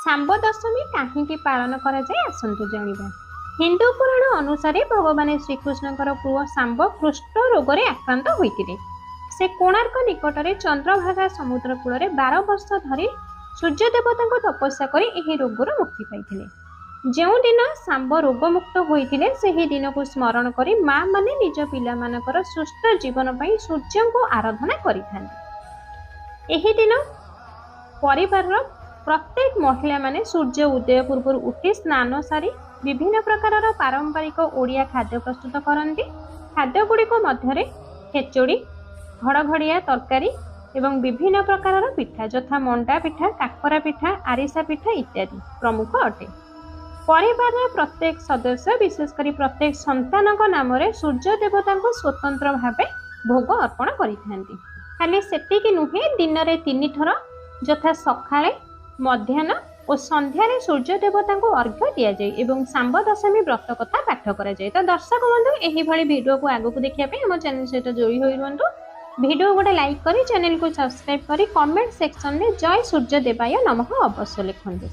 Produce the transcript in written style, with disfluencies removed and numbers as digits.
ଶାମ୍ବ ଦଶମୀ କାହିଁକି ପାଳନ କରାଯାଏ ଆସନ୍ତୁ ଜାଣିବା। ହିନ୍ଦୁ ପୁରାଣ ଅନୁସାରେ ଭଗବାନ ଶ୍ରୀକୃଷ୍ଣଙ୍କର ପୁଅ ଶାମ୍ବ କୁଷ୍ଠ ରୋଗରେ ଆକ୍ରାନ୍ତ ହୋଇଥିଲେ। ସେ କୋଣାର୍କ ନିକଟରେ ଚନ୍ଦ୍ରଭାଗା ସମୁଦ୍ର କୂଳରେ 12 ବର୍ଷ ଧରି ସୂର୍ଯ୍ୟ ଦେବତାଙ୍କୁ ତପସ୍ୟା କରି ଏହି ରୋଗରୁ ମୁକ୍ତି ପାଇଥିଲେ। ଯେଉଁଦିନ ଶାମ୍ବ ରୋଗମୁକ୍ତ ହୋଇଥିଲେ ସେହି ଦିନକୁ ସ୍ମରଣ କରି ମା ମାନେ ନିଜ ପିଲାମାନଙ୍କର ସୁସ୍ଥ ଜୀବନ ପାଇଁ ସୂର୍ଯ୍ୟଙ୍କୁ ଆରାଧନା କରିଥାନ୍ତି। ଏହି ଦିନ ପରିବାରର ପ୍ରତ୍ୟେକ ମହିଳା ମାନେ ସୂର୍ଯ୍ୟ ଉଦୟ ପୂର୍ବରୁ ଉଠି ସ୍ନାନ ସାରି ବିଭିନ୍ନ ପ୍ରକାରର ପାରମ୍ପରିକ ଓଡ଼ିଆ ଖାଦ୍ୟ ପ୍ରସ୍ତୁତ କରନ୍ତି। ଖାଦ୍ୟଗୁଡ଼ିକ ମଧ୍ୟରେ ଖେଚୁଡ଼ି, ଘଡ଼ଘଡ଼ିଆ ତରକାରୀ ଏବଂ ବିଭିନ୍ନ ପ୍ରକାରର ପିଠା ଯଥା ମଣ୍ଡା ପିଠା, କାକରା ପିଠା, ଆରିସା ପିଠା ଇତ୍ୟାଦି ପ୍ରମୁଖ ଅଟେ। ପରିବାରର ପ୍ରତ୍ୟେକ ସଦସ୍ୟ ବିଶେଷ କରି ପ୍ରତ୍ୟେକ ସନ୍ତାନଙ୍କ ନାମରେ ସୂର୍ଯ୍ୟ ଦେବତାଙ୍କୁ ସ୍ୱତନ୍ତ୍ର ଭାବେ ଭୋଗ ଅର୍ପଣ କରିଥାନ୍ତି। ଖାଲି ସେତିକି ନୁହେଁ, ଦିନରେ 3 ଥର ଯଥା ସକାଳେ, ମଧ୍ୟାହ୍ନ ଓ ସନ୍ଧ୍ୟାରେ ସୂର୍ଯ୍ୟ ଦେବତାଙ୍କୁ ଅର୍ଘ୍ୟ ଦିଆଯାଏ ଏବଂ ଶାମ୍ବ ଦଶମୀ ବ୍ରତ କଥା ପାଠ କରାଯାଏ। ତ ଦର୍ଶକ ବନ୍ଧୁ, ଏହିଭଳି ଭିଡ଼ିଓକୁ ଆଗକୁ ଦେଖିବା ପାଇଁ ଆମ ଚ୍ୟାନେଲ ସହିତ ଯୋଡ଼ି ହୋଇ ରୁହନ୍ତୁ। ଭିଡ଼ିଓ ଗୋଟେ ଲାଇକ୍ କରି ଚ୍ୟାନେଲକୁ ସବସ୍କ୍ରାଇବ୍ କରି କମେଣ୍ଟ ସେକ୍ସନରେ ଜୟ ସୂର୍ଯ୍ୟ ଦେବାୟ ନମଃ ଅବଶ୍ୟ ଲେଖନ୍ତୁ।